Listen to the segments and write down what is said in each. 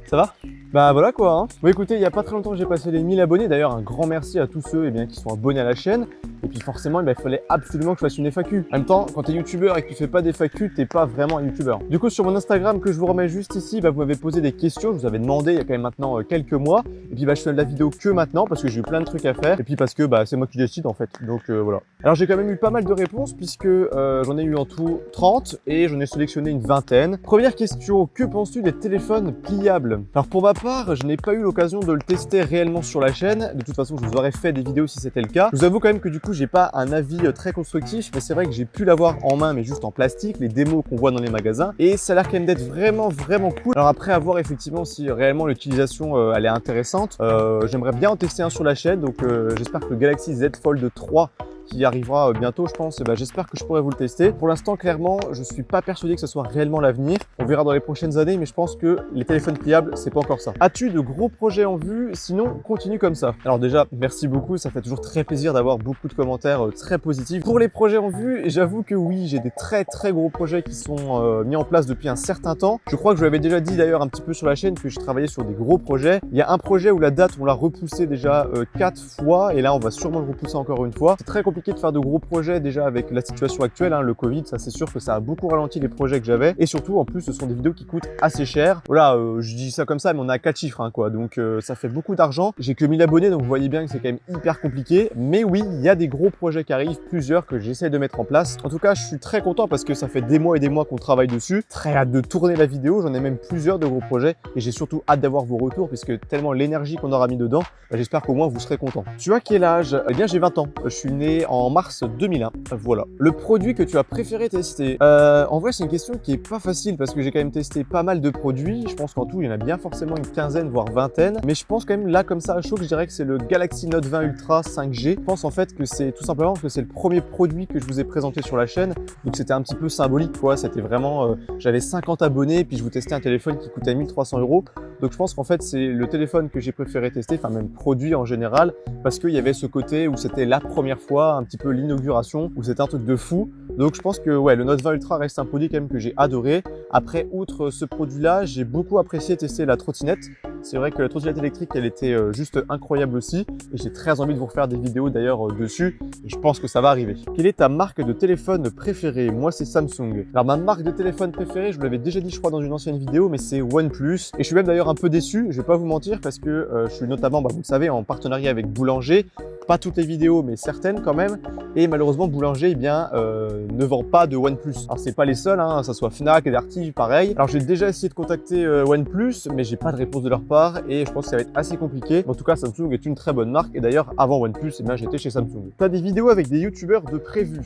Ça va? Bah voilà quoi hein. Bon écoutez, il n'y a pas très longtemps que j'ai passé les 1000 abonnés, d'ailleurs un grand merci à tous ceux qui sont abonnés à la chaîne. Et puis forcément, il fallait absolument que je fasse une FAQ. En même temps, quand tu es youtubeur et que tu fais pas des FAQ, t'es pas vraiment un youtubeur. Du coup, sur mon Instagram que je vous remets juste ici, vous m'avez posé des questions, je vous avais demandé il y a quand même maintenant quelques mois. Et puis je fais de la vidéo que maintenant parce que j'ai eu plein de trucs à faire. Et puis parce que c'est moi qui décide en fait. Donc voilà. Alors j'ai quand même eu pas mal de réponses puisque j'en ai eu en tout 30 et j'en ai sélectionné une vingtaine. Première question, que penses-tu des téléphones pliables? Alors pour ma part, je n'ai pas eu l'occasion de le tester réellement sur la chaîne. De toute façon, je vous aurais fait des vidéos si c'était le cas. Je vous avoue quand même que du coup, j'ai pas un avis très constructif, mais c'est vrai que j'ai pu l'avoir en main, mais juste en plastique, les démos qu'on voit dans les magasins, et ça a l'air quand même d'être vraiment cool. Alors après, à voir effectivement si réellement l'utilisation elle est intéressante. J'aimerais bien en tester un sur la chaîne, donc j'espère que le Galaxy Z Fold 3 qui arrivera bientôt, je pense, j'espère que je pourrai vous le tester. Pour l'instant, clairement, je suis pas persuadé que ce soit réellement l'avenir. On verra dans les prochaines années, mais je pense que les téléphones pliables, c'est pas encore ça. As-tu de gros projets en vue? Sinon, continue comme ça. Alors déjà, merci beaucoup, ça fait toujours très plaisir d'avoir beaucoup de commentaires très positifs. Pour les projets en vue, j'avoue que oui, j'ai des très gros projets qui sont mis en place depuis un certain temps. Je crois que je l'avais déjà dit d'ailleurs un petit peu sur la chaîne que je travaillais sur des gros projets. Il y a un projet où la date, on l'a repoussé déjà 4 fois, et là, on va sûrement le repousser encore une fois. C'est très compliqué de faire de gros projets déjà avec la situation actuelle, le Covid, ça c'est sûr que ça a beaucoup ralenti les projets que j'avais, et surtout en plus ce sont des vidéos qui coûtent assez cher. Voilà, je dis ça comme ça, mais on a 4 chiffres quoi, donc ça fait beaucoup d'argent. J'ai que 1000 abonnés, donc vous voyez bien que c'est quand même hyper compliqué, mais oui, il y a des gros projets qui arrivent, plusieurs que j'essaie de mettre en place. En tout cas, je suis très content parce que ça fait des mois et des mois qu'on travaille dessus, très hâte de tourner la vidéo, j'en ai même plusieurs de gros projets, et j'ai surtout hâte d'avoir vos retours, puisque tellement l'énergie qu'on aura mis dedans, j'espère qu'au moins vous serez contents. Tu as quel âge? Eh bien j'ai 20 ans, je suis né en mars 2001, voilà. Le produit que tu as préféré tester? En vrai, c'est une question qui est pas facile parce que j'ai quand même testé pas mal de produits. Je pense qu'en tout, il y en a bien forcément une quinzaine, voire vingtaine. Mais je pense quand même là, comme ça, à chaud, je dirais que c'est le Galaxy Note 20 Ultra 5G. Je pense en fait que c'est tout simplement parce que c'est le premier produit que je vous ai présenté sur la chaîne. Donc c'était un petit peu symbolique, quoi. C'était vraiment, j'avais 50 abonnés, puis je vous testais un téléphone qui coûtait 1300 €. Donc je pense qu'en fait, c'est le téléphone que j'ai préféré tester, enfin même produit en général, parce qu'il y avait ce côté où c'était la première fois, un petit peu l'inauguration, où c'était un truc de fou. Donc je pense que ouais, le Note 20 Ultra reste un produit quand même que j'ai adoré. Après, outre ce produit-là, j'ai beaucoup apprécié tester la trottinette. C'est vrai que la trottinette électrique, elle était juste incroyable aussi. Et j'ai très envie de vous refaire des vidéos d'ailleurs dessus. Et je pense que ça va arriver. Quelle est ta marque de téléphone préférée? Moi, c'est Samsung. Alors ma marque de téléphone préférée, je vous l'avais déjà dit, je crois, dans une ancienne vidéo, mais c'est OnePlus. Et je suis même d'ailleurs un peu déçu, je vais pas vous mentir, parce que je suis notamment, vous le savez, en partenariat avec Boulanger. Pas toutes les vidéos, mais certaines quand même. Et malheureusement, Boulanger, ne vend pas de OnePlus. Alors, c'est pas les seuls, ça soit Fnac et Darty, pareil. Alors, j'ai déjà essayé de contacter OnePlus, mais j'ai pas de réponse de leur part et je pense que ça va être assez compliqué. En tout cas, Samsung est une très bonne marque. Et d'ailleurs, avant OnePlus, j'étais chez Samsung. T'as des vidéos avec des youtubeurs de prévu?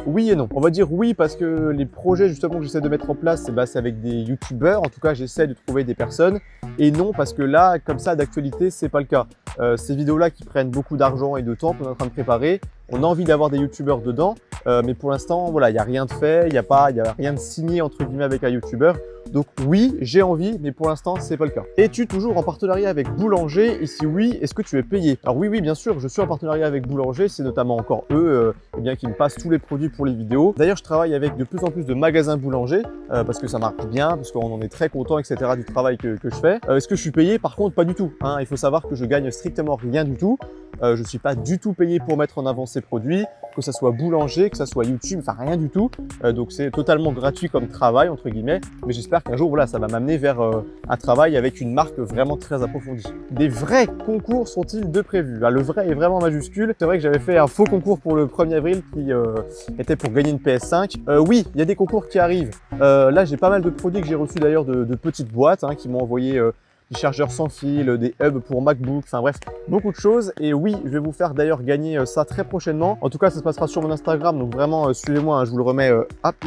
Oui et non. On va dire oui parce que les projets justement que j'essaie de mettre en place, c'est avec des youtubeurs. En tout cas, j'essaie de trouver des personnes. Et non parce que là, comme ça, d'actualité, c'est pas le cas. Ces vidéos-là qui prennent beaucoup d'argent et de temps qu'on est en train de préparer, on a envie d'avoir des youtubeurs dedans, mais pour l'instant, voilà, il n'y a rien de fait, il n'y a rien de signé entre guillemets avec un youtubeur. Donc oui, j'ai envie, mais pour l'instant, c'est pas le cas. Es-tu toujours en partenariat avec Boulanger? Et si oui, est-ce que tu es payé? Alors oui, bien sûr, je suis en partenariat avec Boulanger. C'est notamment encore eux qui me passent tous les produits pour les vidéos. D'ailleurs, je travaille avec de plus en plus de magasins Boulanger parce que ça marche bien, parce qu'on en est très content, etc. du travail que je fais. Est-ce que je suis payé? Par contre, pas du tout. Il faut savoir que je gagne strictement rien du tout. Je suis pas du tout payé pour mettre en avant ces produits, que ça soit Boulanger, que ça soit YouTube, enfin rien du tout. Donc c'est totalement gratuit comme travail entre guillemets. Mais j'espère qu'un jour, voilà, ça va m'amener vers un travail avec une marque vraiment très approfondie. Des vrais concours sont-ils de prévus? Le vrai est vraiment majuscule. C'est vrai que j'avais fait un faux concours pour le 1er avril qui était pour gagner une PS5. Oui, il y a des concours qui arrivent. Là, j'ai pas mal de produits que j'ai reçus d'ailleurs de petites boîtes qui m'ont envoyé des chargeurs sans fil, des hubs pour MacBook, enfin bref, beaucoup de choses. Et oui, je vais vous faire d'ailleurs gagner ça très prochainement. En tout cas, ça se passera sur mon Instagram, donc vraiment suivez-moi, hein, je vous le remets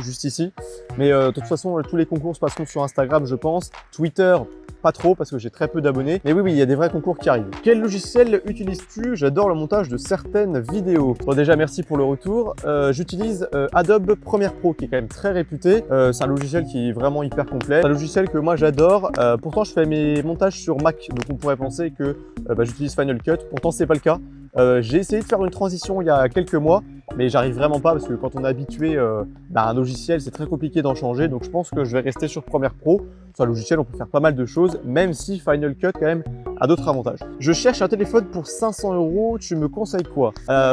juste ici. Mais de toute façon, tous les concours se passeront sur Instagram, je pense. Twitter, pas trop parce que j'ai très peu d'abonnés. Mais oui, il y a des vrais concours qui arrivent. Quel logiciel utilises-tu? J'adore le montage de certaines vidéos. Bon, déjà, merci pour le retour. J'utilise Adobe Premiere Pro qui est quand même très réputé. C'est un logiciel qui est vraiment hyper complet. C'est un logiciel que moi j'adore. Pourtant, je fais mes montages sur Mac, donc on pourrait penser que j'utilise Final Cut. Pourtant, c'est pas le cas. J'ai essayé de faire une transition il y a quelques mois, mais j'arrive vraiment pas parce que quand on est habitué à un logiciel, c'est très compliqué d'en changer. Donc je pense que je vais rester sur Premiere Pro. Sur un logiciel, on peut faire pas mal de choses, même si Final Cut quand même a d'autres avantages. Je cherche un téléphone pour 500 €. Tu me conseilles quoi?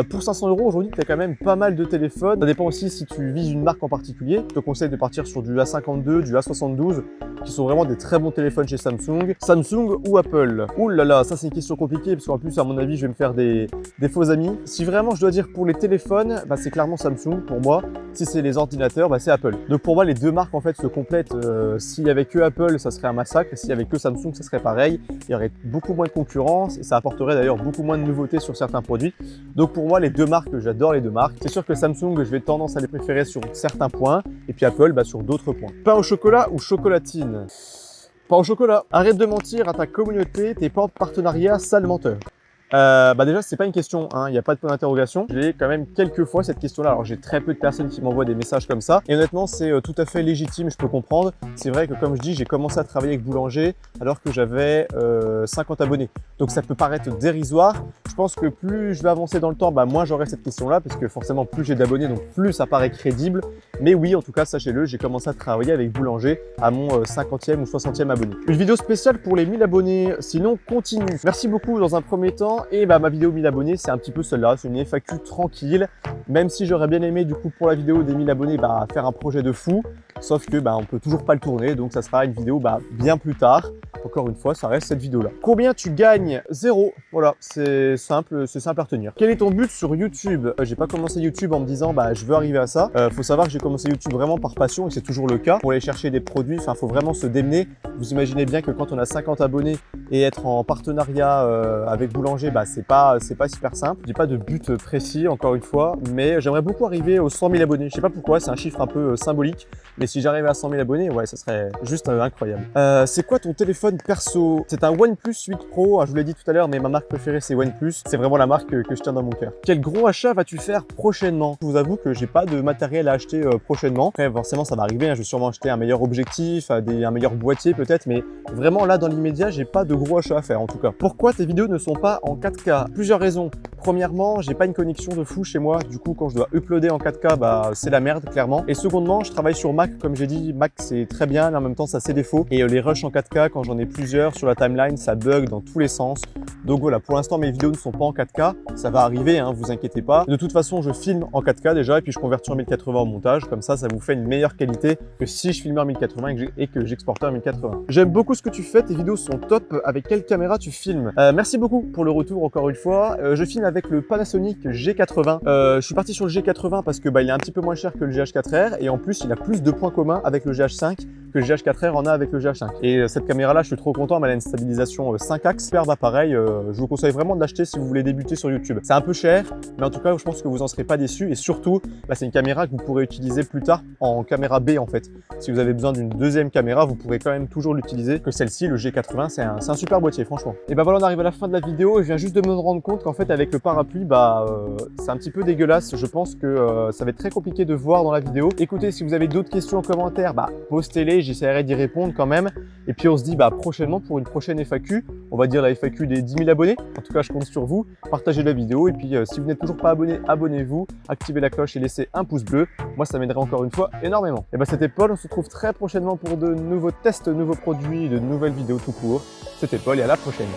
Pour 500 € aujourd'hui, tu as quand même pas mal de téléphones. Ça dépend aussi si tu vises une marque en particulier. Je te conseille de partir sur du A52, du A72, qui sont vraiment des très bons téléphones chez Samsung. Samsung ou Apple? Ouh là là, ça c'est une question compliquée parce qu'en plus, à mon avis, je vais me faire des faux amis. Si vraiment je dois dire pour les téléphones, c'est clairement Samsung pour moi. Si c'est les ordinateurs, c'est Apple. Donc pour moi, les deux marques en fait se complètent. S'il y avait que Apple, ça serait un massacre. S'il y avait que Samsung, ça serait pareil. Il y aurait beaucoup moins de concurrence et ça apporterait d'ailleurs beaucoup moins de nouveautés sur certains produits. Donc pour moi, les deux marques, j'adore les deux marques. C'est sûr que Samsung, je vais tendance à les préférer sur certains points et puis Apple sur d'autres points. Pain au chocolat ou chocolatine? Pain au chocolat. Arrête de mentir à ta communauté, t'es pas en partenariat, sale menteur. Déjà c'est pas une question, il n'y a pas de point d'interrogation. J'ai quand même quelques fois cette question-là. Alors j'ai très peu de personnes qui m'envoient des messages comme ça et honnêtement c'est tout à fait légitime, je peux comprendre. C'est vrai que comme je dis, j'ai commencé à travailler avec Boulanger alors que j'avais 50 abonnés. Donc ça peut paraître dérisoire. Je pense que plus je vais avancer dans le temps, moins j'aurai cette question-là parce que forcément plus j'ai d'abonnés, donc plus ça paraît crédible. Mais oui, en tout cas sachez-le, j'ai commencé à travailler avec Boulanger à mon 50e ou 60e abonné. Une vidéo spéciale pour les 1000 abonnés, sinon continue. Merci beaucoup dans un premier temps. Et ma vidéo 1000 abonnés, c'est un petit peu celle-là, c'est une FAQ tranquille, même si j'aurais bien aimé du coup pour la vidéo des 1000 abonnés faire un projet de fou, sauf que on peut toujours pas le tourner, donc ça sera une vidéo bien plus tard. Encore une fois, ça reste cette vidéo-là. Combien tu gagnes? 0. Voilà, c'est simple à retenir. Quel est ton but sur YouTube? J'ai pas commencé YouTube en me disant je veux arriver à ça. Faut savoir que j'ai commencé YouTube vraiment par passion et c'est toujours le cas. Pour aller chercher des produits, faut vraiment se démener. Vous imaginez bien que quand on a 50 abonnés et être en partenariat avec Boulanger, c'est pas super simple. J'ai pas de but précis encore une fois, mais j'aimerais beaucoup arriver aux 100 000 abonnés. Je sais pas pourquoi, c'est un chiffre un peu symbolique, mais si j'arrivais à 100 000 abonnés, ouais, ça serait juste incroyable. C'est quoi ton téléphone perso? C'est un OnePlus 8 Pro. Je vous l'ai dit tout à l'heure, mais ma marque préférée c'est OnePlus. C'est vraiment la marque que je tiens dans mon cœur. Quel gros achat vas-tu faire prochainement? Je vous avoue que j'ai pas de matériel à acheter prochainement. Après, forcément, ça va arriver. Je vais sûrement acheter un meilleur objectif, un meilleur boîtier peut-être, mais vraiment là dans l'immédiat, j'ai pas de gros achats à faire en tout cas. Pourquoi tes vidéos ne sont pas en 4K? Plusieurs raisons. Premièrement, j'ai pas une connexion de fou chez moi. Du coup, quand je dois uploader en 4K, c'est la merde clairement. Et secondement, je travaille sur Mac. Comme j'ai dit, Mac c'est très bien, mais en même temps ça a ses défauts. Et les rushs en 4K, quand j'en ai plusieurs sur la timeline, ça bug dans tous les sens. Donc voilà, pour l'instant mes vidéos ne sont pas en 4K. Ça va arriver, vous inquiétez pas. De toute façon, je filme en 4K déjà et puis je convertis en 1080 au montage. Comme ça vous fait une meilleure qualité que si je filmais en 1080 et que j'exportais en 1080. J'aime beaucoup ce que tu fais. Tes vidéos sont top. Avec quelle caméra tu filmes? Merci beaucoup pour le retour encore une fois. Je filme avec le Panasonic G80. Je suis parti sur le G80 parce que il est un petit peu moins cher que le GH4R et en plus il a plus de points communs avec le GH5 que le GH4R en a avec le GH5. Et cette caméra là, je suis trop content, elle a une stabilisation 5 axes, superbe appareil. Je vous conseille vraiment de l'acheter si vous voulez débuter sur YouTube. C'est un peu cher, mais en tout cas je pense que vous en serez pas déçus et surtout c'est une caméra que vous pourrez utiliser plus tard en caméra B en fait. Si vous avez besoin d'une deuxième caméra, vous pourrez quand même toujours l'utiliser que celle-ci, le G80, c'est un super boîtier franchement. Et voilà, on arrive à la fin de la vidéo et je viens juste de me rendre compte qu'en fait avec le parapluie, c'est un petit peu dégueulasse. Je pense que ça va être très compliqué de voir dans la vidéo. Écoutez, si vous avez d'autres questions en commentaire, postez-les, j'essaierai d'y répondre quand même. Et puis on se dit prochainement pour une prochaine FAQ, on va dire la FAQ des 10 000 abonnés. En tout cas, je compte sur vous. Partagez la vidéo et puis si vous n'êtes toujours pas abonné, abonnez-vous, activez la cloche et laissez un pouce bleu. Moi, ça m'aiderait encore une fois énormément. Et c'était Paul, on se retrouve très prochainement pour de nouveaux tests, nouveaux produits, de nouvelles vidéos tout court. C'était Paul et à la prochaine.